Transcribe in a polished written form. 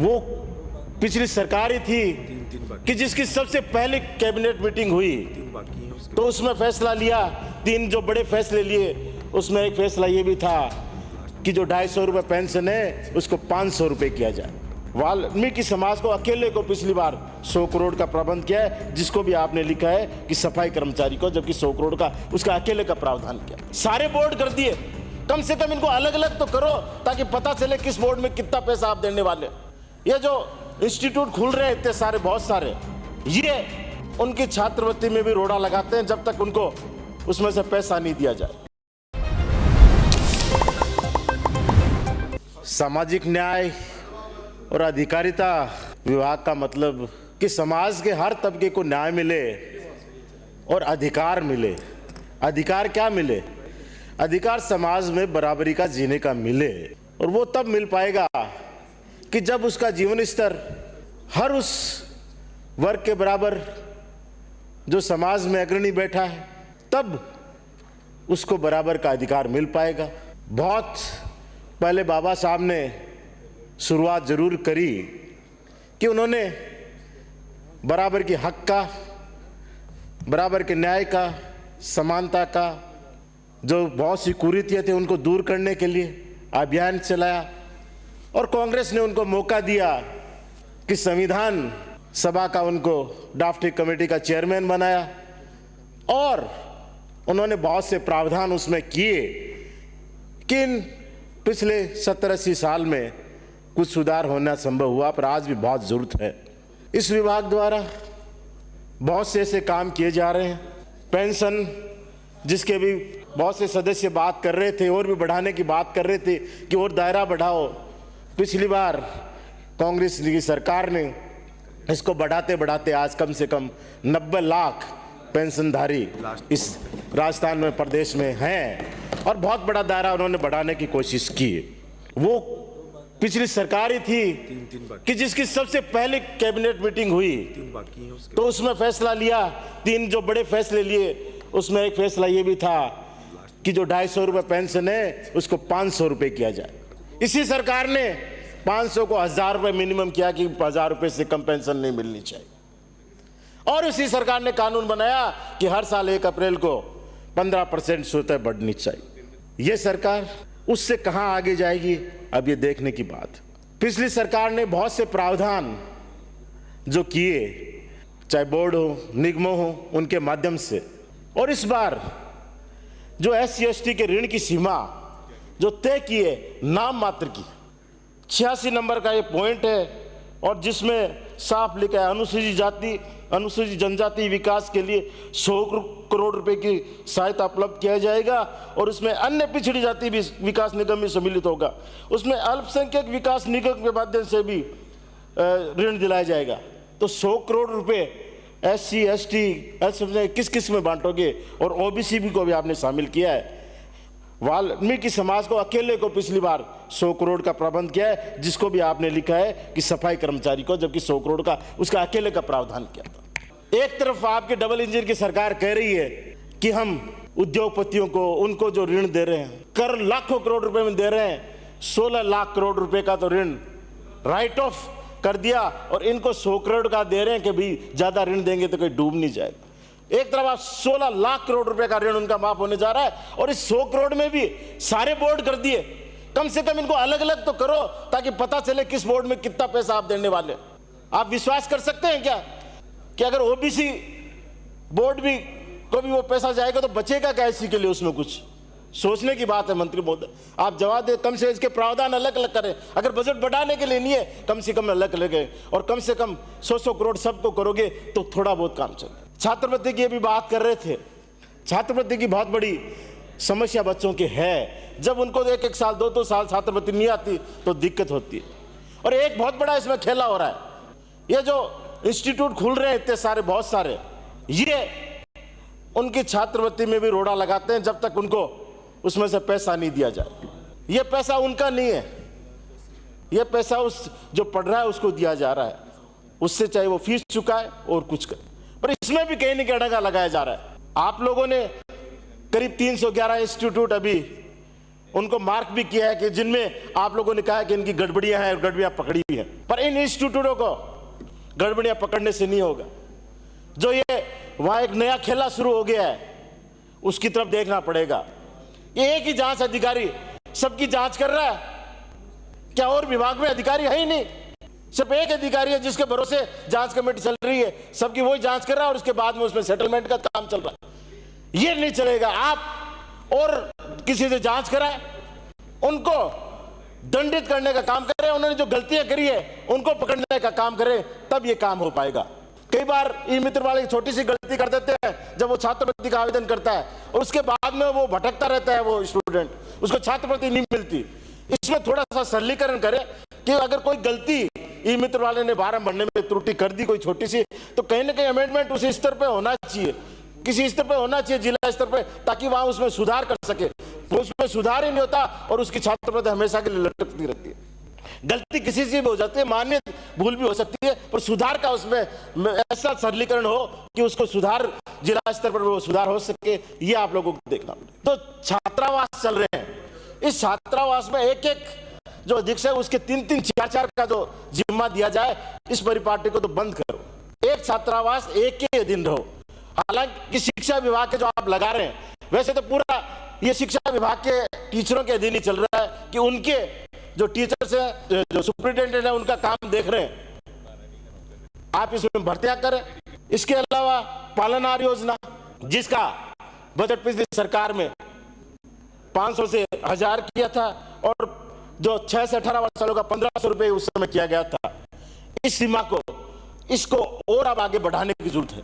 वो पिछली सरकार ही थी कि जिसकी सबसे पहली कैबिनेट मीटिंग हुई तो उसमें फैसला लिया, 3 जो बड़े फैसले लिए उसमें एक फैसला ये भी था कि जो 250 रुपये पेंशन है उसको 500 रुपये किया जाए। वाल्मीकि समाज को अकेले को पिछली बार 100 करोड़ का प्रबंध किया है, जिसको भी आपने लिखा है कि सफाई कर्मचारी को, जबकि 100 करोड़ का उसका अकेले का प्रावधान किया। सारे बोर्ड कर दिए, कम से कम इनको अलग अलग तो करो ताकि पता चले किस बोर्ड में कितना पैसा आप देने वाले। ये जो इंस्टीट्यूट खुल रहे हैं इतने सारे, बहुत सारे, ये उनकी छात्रवृत्ति में भी रोड़ा लगाते हैं जब तक उनको उसमें से पैसा नहीं दिया जाए। सामाजिक न्याय और अधिकारिता विभाग का मतलब कि समाज के हर तबके को न्याय मिले और अधिकार मिले। अधिकार क्या मिले? अधिकार समाज में बराबरी का जीने का मिले, और वो तब मिल पाएगा कि जब उसका जीवन स्तर हर उस वर्ग के बराबर जो समाज में अग्रणी बैठा है, तब उसको बराबर का अधिकार मिल पाएगा। बहुत पहले बाबा साहब ने शुरुआत जरूर करी कि उन्होंने बराबर के हक का, बराबर के न्याय का, समानता का जो बहुत सी कुरीतियां थी उनको दूर करने के लिए अभियान चलाया, और कांग्रेस ने उनको मौका दिया कि संविधान सभा का उनको ड्राफ्टिंग कमेटी का चेयरमैन बनाया, और उन्होंने बहुत से प्रावधान उसमें किए कि इन पिछले 70-80 साल में कुछ सुधार होना संभव हुआ, पर आज भी बहुत जरूरत है। इस विभाग द्वारा बहुत से ऐसे काम किए जा रहे हैं। पेंशन, जिसके भी बहुत से सदस्य बात कर रहे थे और भी बढ़ाने की बात कर रहे थे कि और दायरा बढ़ाओ। पिछली बार कांग्रेस की सरकार ने इसको बढ़ाते बढ़ाते आज कम से कम 90 लाख पेंशनधारी इस राजस्थान में, प्रदेश में हैं, और बहुत बड़ा दायरा उन्होंने बढ़ाने की कोशिश की। वो पिछली सरकार ही थी कि जिसकी सबसे पहली कैबिनेट मीटिंग हुई तो उसमें फैसला लिया, 3 जो बड़े फैसले लिए उसमें एक फैसला ये भी था कि जो 250 रुपये पेंशन है उसको 500 रुपये किया जाए। इसी सरकार ने 500 को 1000 रुपये मिनिमम किया कि 1000 रुपये से कम पेंशन नहीं मिलनी चाहिए, और इसी सरकार ने कानून बनाया कि हर साल 1 अप्रैल को 15% स्वतः बढ़नी चाहिए। ये सरकार उससे कहां आगे जाएगी, अब ये देखने की बात। पिछली सरकार ने बहुत से प्रावधान जो किए, चाहे बोर्ड हो, निगमों हो, उनके माध्यम से, और इस बार जो SC ST के ऋण की सीमा जो तय की है, नाम मात्र की 86 नंबर का ये पॉइंट है, और जिसमें साफ लिखा है अनुसूचित जाति, अनुसूचित जनजाति विकास के लिए 100 करोड़ रुपए की सहायता उपलब्ध किया जाएगा, और उसमें अन्य पिछड़ी जाति भी विकास निगम में सम्मिलित होगा। उसमें अल्पसंख्यक विकास निगम के माध्यम से भी ऋण दिलाया जाएगा। तो 100 करोड़ रुपए SC ST किस किस में बांटोगे, और OBC भी को भी आपने शामिल किया है। वाल्मीकि समाज को अकेले को पिछली बार 100 करोड़ का प्रबंध किया है, जिसको भी आपने लिखा है कि सफाई कर्मचारी को, जबकि 100 करोड़ का उसका अकेले का प्रावधान किया था। एक तरफ आपके डबल इंजन की सरकार कह रही है कि हम उद्योगपतियों को, उनको जो ऋण दे रहे हैं, कर लाखों करोड़ रुपए में दे रहे हैं, 16 लाख करोड़ रुपए का तो ऋण राइट ऑफ कर दिया, और इनको 100 करोड़ का दे रहे हैं कि भाई ज्यादा ऋण देंगे तो कोई डूब नहीं जाएगा। एक तरफ आप 16 लाख करोड़ रुपए का ऋण उनका माफ होने जा रहा है, और इस 100 करोड़ में भी सारे बोर्ड कर दिए। कम से कम इनको अलग अलग तो करो ताकि पता चले किस बोर्ड में कितना पैसा आप देने वाले। आप विश्वास कर सकते हैं क्या कि अगर OBC बोर्ड भी को भी वो पैसा जाएगा तो बचेगा क्या इसी के लिए? उसमें कुछ सोचने की बात है मंत्री महोदय, आप जवाब दे। कम से इसके प्रावधान अलग अलग करें। अगर बजट बढ़ाने के लिए नहीं है, कम से कम अलग अलग है, और कम से कम 100 करोड़ सबको करोगे तो थोड़ा बहुत काम चले। छात्रवृत्ति की भी बात कर रहे थे। छात्रवृत्ति की बहुत बड़ी समस्या बच्चों की है। जब उनको 1-1 साल 2-2 साल छात्रवृत्ति नहीं आती तो दिक्कत होती है। और एक बहुत बड़ा इसमें खेला हो रहा है, ये जो इंस्टीट्यूट खुल रहे हैं इतने सारे, बहुत सारे, ये उनकी छात्रवृत्ति में भी रोड़ा लगाते हैं जब तक उनको उसमें से पैसा नहीं दिया जाए। ये पैसा उनका नहीं है, ये पैसा उस जो पढ़ रहा है उसको दिया जा रहा है, उससे चाहे वो फीस चुकाए और कुछ करे, पर इसमें भी कहीं न कहीं अड़ंगा लगाया जा रहा है। आप लोगों ने करीब 311 इंस्टीट्यूट अभी उनको मार्क भी किया है कि जिनमें आप लोगों ने कहा कि इनकी गड़बड़ियां हैं और गड़बड़ियां पकड़ी हुई हैं। पर इन इंस्टीट्यूटों को गड़बड़ियां पकड़ने से नहीं होगा। जो ये वहां एक नया खेला शुरू हो गया है उसकी तरफ देखना पड़ेगा। ये एक ही जांच अधिकारी सबकी जांच कर रहा है क्या? और विभाग में अधिकारी है ही नहीं, सिर्फ एक अधिकारी है जिसके भरोसे जांच कमेटी चल रही है, सबकी वही जांच कर रहा है और उसके बाद में उसमें सेटलमेंट का काम चल रहा है। ये नहीं चलेगा। आप और किसी से जांच कराए, उनको दंडित करने का काम करें, उन्होंने जो गलतियां करी है उनको पकड़ने का काम करें, तब ये काम हो पाएगा। कई बार ई मित्र वाले छोटी सी गलती कर देते हैं जब वो छात्रवृत्ति का आवेदन करता है और उसके बाद में वो भटकता रहता है, वो स्टूडेंट, उसको छात्रवृत्ति नहीं मिलती। इसमें थोड़ा सा सरलीकरण करें कि अगर कोई गलती ई मित्र वाले ने फार्म भरने में त्रुटि कर दी कोई छोटी सी, तो कहीं ना कहीं अमेंडमेंट उसी स्तर पे होना चाहिए, किसी स्तर पे होना चाहिए, जिला स्तर पे, ताकि वहां उसमें सुधार कर सके। तो उसमें सुधार ही नहीं होता और उसकी छात्रवृत्ति हमेशा के लिए लटकती रहती है। गलती किसी से भी हो जाती है, मान्य भूल भी हो सकती है, पर सुधार का उसमें ऐसा सरलीकरण हो कि उसको सुधार जिला स्तर पर वो सुधार हो सके, ये आप लोगों को देखना। तो छात्रावास चल रहे हैं, इस छात्रावास में एक एक जो अधीक्षक है उसके 3-3, 4-4 का जो जिम्मा दिया जाए, इस परिपाटी को तो बंद करो। एक छात्रावास एक ही दिन रहो। हालांकि शिक्षा विभाग के जो आप लगा रहे हैं, वैसे तो पूरा ये शिक्षा विभाग के टीचरों के अधीन ही चल रहा है कि उनके जो टीचर्स हैं, जो सुपरिटेंडेंट है, उनका काम देख रहे हैं। आप इसमें भर्तियां करें। इसके अलावा पालनहार योजना, जिसका बजट पिछली सरकार में 500 से 1000 किया था और जो 6 से 18 सालों का 1500 रुपए उस समय किया गया था, इस सीमा को, इसको और अब आगे बढ़ाने की जरूरत है।